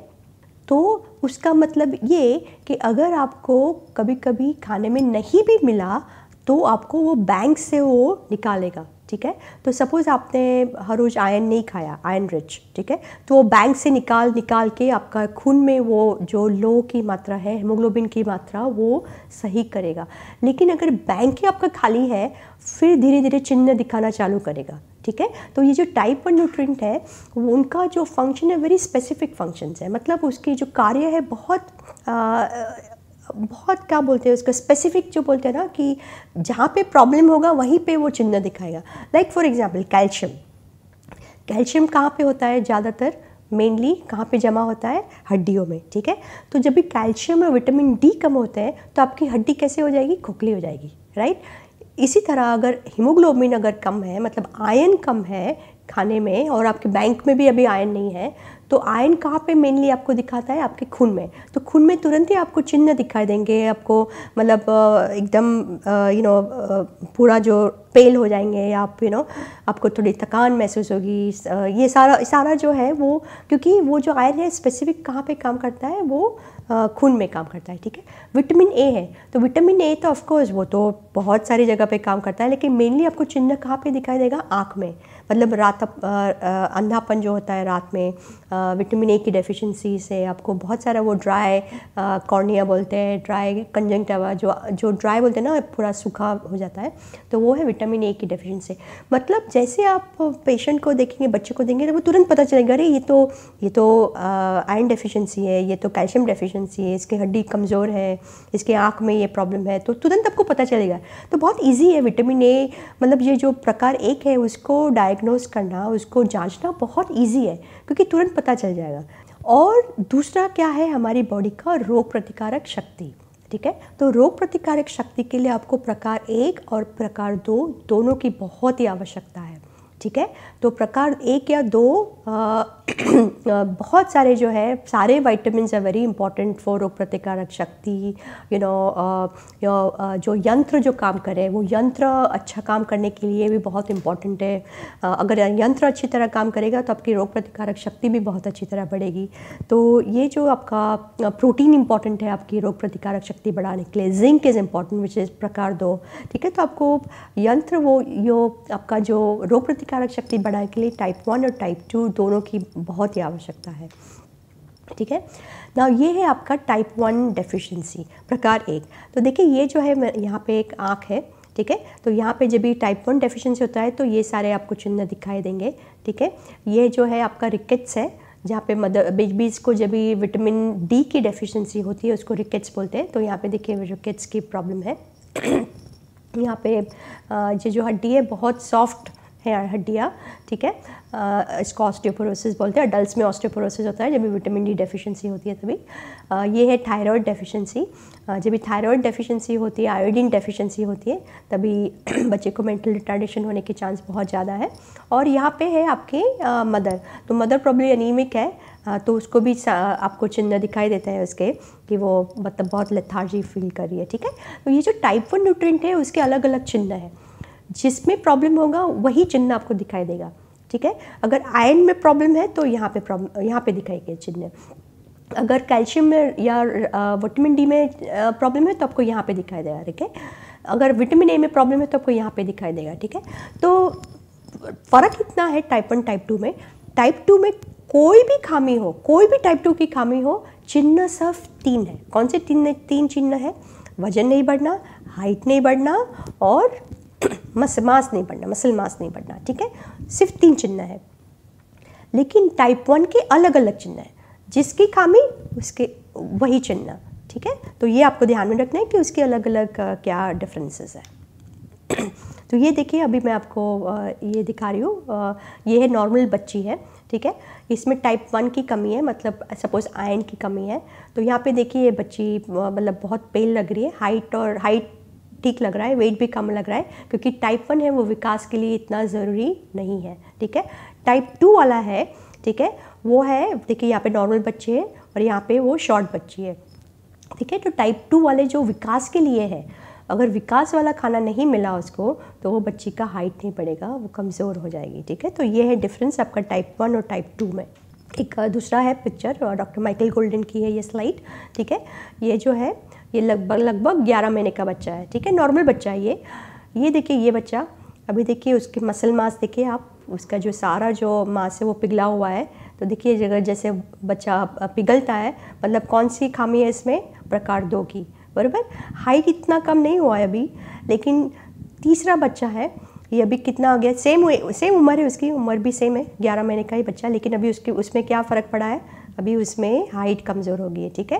तो उसका मतलब ये कि अगर आपको कभी कभी खाने में नहीं भी मिला तो आपको वो बैंक से वो निकालेगा, ठीक है। तो सपोज़ आपने हर रोज़ आयरन नहीं खाया, आयरन रिच, ठीक है, तो वो बैंक से निकाल के आपका खून में वो जो लोह की मात्रा है, हेमोग्लोबिन की मात्रा, वो सही करेगा। लेकिन अगर बैंक ही आपका खाली है फिर धीरे धीरे चिन्ह दिखाना चालू करेगा, ठीक है। तो ये जो टाइप 1 न्यूट्रिएंट है वो उनका जो फंक्शन है वेरी स्पेसिफिक फंक्शंस है। मतलब उसकी जो कार्य है बहुत क्या बोलते हैं उसका स्पेसिफिक, जो बोलते हैं ना कि जहाँ पे प्रॉब्लम होगा वहीं पे वो चिन्ह दिखाएगा। लाइक फॉर एग्जांपल कैल्शियम कहाँ पे होता है ज़्यादातर, मेनली कहाँ पे जमा होता है, हड्डियों में, ठीक है। तो जब भी कैल्शियम और विटामिन डी कम होते हैं तो आपकी हड्डी कैसे हो जाएगी, खोखली हो जाएगी, राइट। इसी तरह अगर हीमोग्लोबिन अगर कम है, मतलब आयरन कम है खाने में और आपके बैंक में भी अभी आयरन नहीं है, तो आयरन कहाँ पे मेनली आपको दिखाता है, आपके खून में। तो खून में तुरंत ही आपको चिन्ह दिखाई देंगे, आपको मतलब एकदम पूरा जो पेल हो जाएंगे आप, आपको थोड़ी थकान महसूस होगी। ये सारा जो है वो, क्योंकि वो जो आयरन है स्पेसिफिक कहाँ पे काम करता है, वो खून में काम करता है, ठीक है। विटामिन ए है, तो विटामिन ए तो ऑफकोर्स वो तो बहुत सारी जगह पे काम करता है, लेकिन मेनली आपको चिन्ह कहाँ पे दिखाई देगा, आँख में। मतलब अंधापन जो होता है रात में, विटामिन ए की डेफिशिएंसी से आपको बहुत सारा वो ड्राई कॉर्निया बोलते हैं, ड्राई कंजंक्टिवा, जो ड्राई बोलते हैं ना, पूरा सूखा हो जाता है, तो वो है विटामिन ए की डेफिशिएंसी। मतलब जैसे आप पेशेंट को देखेंगे, बच्चे को देंगे, तो वो तुरंत पता चलेगा, अरे ये तो आयरन डेफिशिएंसी है, ये तो कैल्शियम डेफिशिएंसी है, इसकी हड्डी कमज़ोर है, इसके आँख में ये प्रॉब्लम है, तो तुरंत आपको पता चलेगा। तो बहुत ईजी है विटामिन ए, मतलब ये जो प्रकार एक है उसको डायग्नोज करना, उसको जांचना बहुत इजी है, क्योंकि तुरंत पता चल जाएगा। और दूसरा क्या है, हमारी बॉडी का रोग प्रतिकारक शक्ति, ठीक है। तो रोग प्रतिकारक शक्ति के लिए आपको प्रकार 1 और प्रकार 2 दोनों की बहुत ही आवश्यकता है, ठीक है। तो प्रकार 1 या 2 बहुत सारे जो है, सारे vitamin are very important for रोग प्रतिकारक शक्ति। जो यंत्र जो काम करे, वो यंत्र अच्छा काम करने के लिए भी बहुत इम्पॉर्टेंट है। अगर यंत्र अच्छी तरह काम करेगा तो आपकी रोग प्रतिकारक शक्ति भी बहुत अच्छी तरह बढ़ेगी। तो ये जो आपका प्रोटीन इंपॉर्टेंट है आपकी रोग प्रतिकारक शक्ति बढ़ाने के लिए। Zinc is important which is प्रकार 2, ठीक है। तो आपको यंत्र वो आपका जो रोग प्रतिकारक शक्ति बढ़ाने के लिए टाइप 1 और टाइप 2 दोनों की बहुत ही आवश्यकता है, ठीक है ना। ये है आपका टाइप 1 डेफिशिएंसी, प्रकार 1। तो देखिए ये जो है यहाँ पे एक आँख है, ठीक है। तो यहाँ पे जब भी टाइप 1 डेफिशिएंसी होता है तो ये सारे आपको चिन्ह दिखाई देंगे, ठीक है। ये जो है आपका रिकेट्स है, जहाँ पे बेबीज़ को जब भी विटामिन डी की डेफिशिएंसी होती है उसको रिकेट्स बोलते हैं। तो यहाँ पे देखिए रिकेट्स की प्रॉब्लम है। यहाँ पे ये जो हड्डी है बहुत सॉफ्ट है हड्डियाँ, ठीक है। इसको ऑस्टियोपोरोसिस बोलते हैं। अडल्ट्स में ऑस्टियोपोरोसिस होता है जब भी विटामिन डी डेफिशिएंसी होती है तभी। ये है थायराइड डेफिशिएंसी, जब भी थायराइड डेफिशिएंसी होती है, आयोडीन डेफिशिएंसी होती है, तभी बच्चे को मेंटल रिटार्डेशन होने के चांस बहुत ज़्यादा है। और यहाँ पे है आपके मदर, तो मदर प्रॉब्ली एनीमिक है, तो उसको भी आपको चिन्ह दिखाई देते हैं उसके कि वो मतलब बहुत लेथार्जी फील कर रही है, ठीक है। तो ये जो टाइप 1 न्यूट्रिएंट है उसके अलग अलग चिन्ह है, जिसमें प्रॉब्लम होगा वही चिन्ह आपको दिखाई देगा, ठीक है। अगर आयरन में प्रॉब्लम है तो यहाँ पे दिखाएंगे चिन्ह। अगर कैल्शियम में या विटामिन डी में प्रॉब्लम है तो आपको यहाँ पे दिखाई देगा, ठीक है। अगर विटामिन ए में प्रॉब्लम है तो आपको यहाँ पे दिखाई देगा, ठीक है। तो फ़र्क इतना है टाइप 1 टाइप 2 में। टाइप 2 में कोई भी खामी हो, कोई भी टाइप 2 की खामी हो, चिन्ह सिर्फ 3 है। कौन से 3 चिन्ह है? वजन नहीं बढ़ना, हाइट नहीं बढ़ना और मसल मास नहीं बढ़ना, ठीक है। सिर्फ 3 चिन्ह है, लेकिन टाइप 1 के अलग अलग चिन्ह हैं, जिसकी खामी उसके वही चिन्ह, ठीक है। तो ये आपको ध्यान में रखना है कि उसके अलग अलग क्या डिफरेंसेस है। तो ये देखिए, अभी मैं आपको ये दिखा रही हूँ, ये है नॉर्मल बच्ची है, ठीक है। इसमें टाइप 1 की कमी है, मतलब सपोज़ आयरन की कमी है। तो यहाँ पे देखिए ये बच्ची मतलब बहुत पेल लग रही है, हाइट ठीक लग रहा है, वेट भी कम लग रहा है, क्योंकि टाइप 1 है वो विकास के लिए इतना ज़रूरी नहीं है, ठीक है। टाइप 2 वाला है, ठीक है, वो है, देखिए यहाँ पे नॉर्मल बच्चे हैं और यहाँ पे वो शॉर्ट बच्ची है, ठीक है। तो टाइप 2 वाले जो विकास के लिए है, अगर विकास वाला खाना नहीं मिला उसको तो वो बच्ची का हाइट नहीं बढ़ेगा, वो कमज़ोर हो जाएगी, ठीक है। तो ये है डिफरेंस आपका टाइप 1 और टाइप 2 में। एक दूसरा है पिक्चर, डॉक्टर माइकल गोल्डन की है ये स्लाइड, ठीक है। ये जो है ये लगभग 11 महीने का बच्चा है, ठीक है, नॉर्मल बच्चा है ये देखिए ये बच्चा, अभी देखिए उसके मसल मास देखिए आप, उसका जो सारा जो मास है वो पिघला हुआ है। तो देखिए जगह जैसे बच्चा पिघलता है, मतलब कौन सी खामी है इसमें, प्रकार 2 की, बराबर। हाइट इतना कम नहीं हुआ है अभी, लेकिन तीसरा बच्चा है ये अभी कितना हो गया, सेम उम्र है, उसकी उम्र भी सेम है, 11 महीने का ही बच्चा, लेकिन अभी उसमें क्या फ़र्क पड़ा है, अभी उसमें हाइट कमज़ोर हो गई है, ठीक है।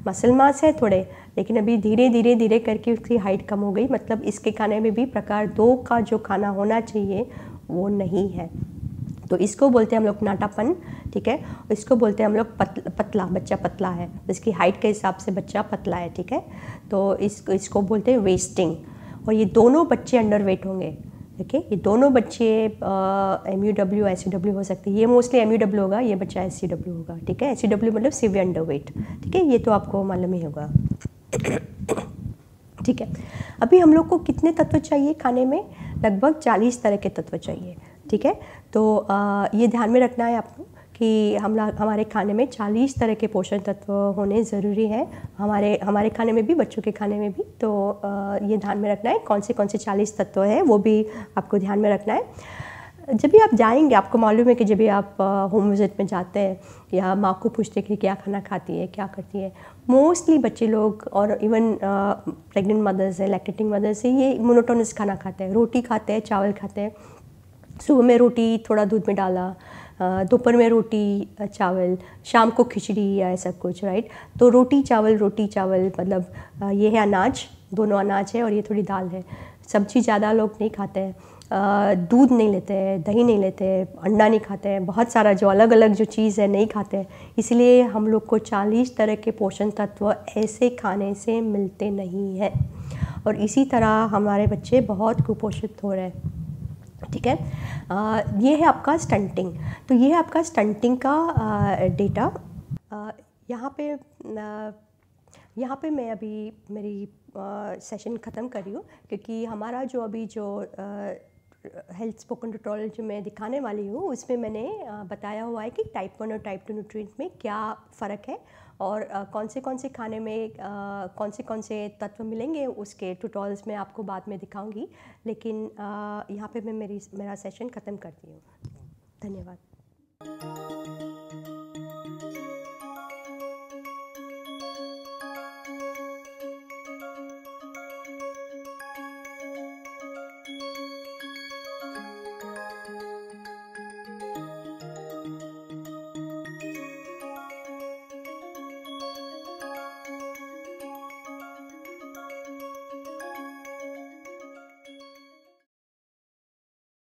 मसल मास है थोड़े, लेकिन अभी धीरे धीरे करके उसकी हाइट कम हो गई, मतलब इसके खाने में भी प्रकार 2 का जो खाना होना चाहिए वो नहीं है। तो इसको बोलते हैं हम लोग नाटापन, ठीक है। इसको बोलते हैं हम लोग पतला, बच्चा पतला है, इसकी हाइट के हिसाब से बच्चा पतला है, ठीक है। तो इसको बोलते हैं वेस्टिंग। और ये दोनों बच्चे अंडर वेट होंगे, ठीक है। ये दोनों बच्चे MUW SUW हो सकते हैं, ये मोस्टली MUW होगा, ये बच्चा SCW होगा, ठीक है। SCW मतलब सीवियर अंडर वेट, ठीक है, ये तो आपको मालूम ही होगा, ठीक है। अभी हम लोग को कितने तत्व चाहिए खाने में, लगभग 40 तरह के तत्व चाहिए, ठीक है। तो ये ध्यान में रखना है आपको कि हमारे खाने में 40 तरह के पोषण तत्व होने ज़रूरी है, हमारे खाने में भी, बच्चों के खाने में भी। तो ये ध्यान में रखना है कौन से 40 तत्व है, वो भी आपको ध्यान में रखना है। जब भी आप जाएंगे, आपको मालूम है कि जब भी आप होम विजिट में जाते हैं या माँ को पूछते हैं कि क्या खाना खाती है, क्या करती है, मोस्टली बच्चे लोग और इवन प्रेग्नेंट मदर्स है, लैक्टेटिंग मदर्स है, ये मोनोटोनस खाना खाते हैं, रोटी खाते हैं, चावल खाते हैं। सुबह में रोटी थोड़ा दूध में डाला, दोपहर में रोटी चावल, शाम को खिचड़ी या ऐसा कुछ, राइट। तो रोटी चावल मतलब ये है अनाज, दोनों अनाज है और ये थोड़ी दाल है। सब्जी ज़्यादा लोग नहीं खाते हैं, दूध नहीं लेते हैं, दही नहीं लेते हैं, अंडा नहीं खाते हैं, बहुत सारा जो अलग अलग जो चीज़ है नहीं खाते हैं। इसलिए हम लोग को 40 तरह के पोषण तत्व ऐसे खाने से मिलते नहीं हैं, और इसी तरह हमारे बच्चे बहुत कुपोषित हो रहे हैं, ठीक है। ये है आपका स्टंटिंग। तो ये है आपका स्टंटिंग का डेटा। यहाँ पे मैं अभी मेरी सेशन ख़त्म कर रही हूँ, क्योंकि हमारा जो अभी जो हेल्थ स्पोकन ट्यूटोरियल जो मैं दिखाने वाली हूँ, उसमें मैंने बताया हुआ है कि टाइप 1 और टाइप 2 न्यूट्रिएंट में क्या फ़र्क है, और कौन से खाने में कौन से तत्व मिलेंगे, उसके ट्यूटोरियल्स में आपको बाद में दिखाऊंगी। लेकिन यहाँ पे मैं मेरा सेशन ख़त्म करती हूँ। धन्यवाद।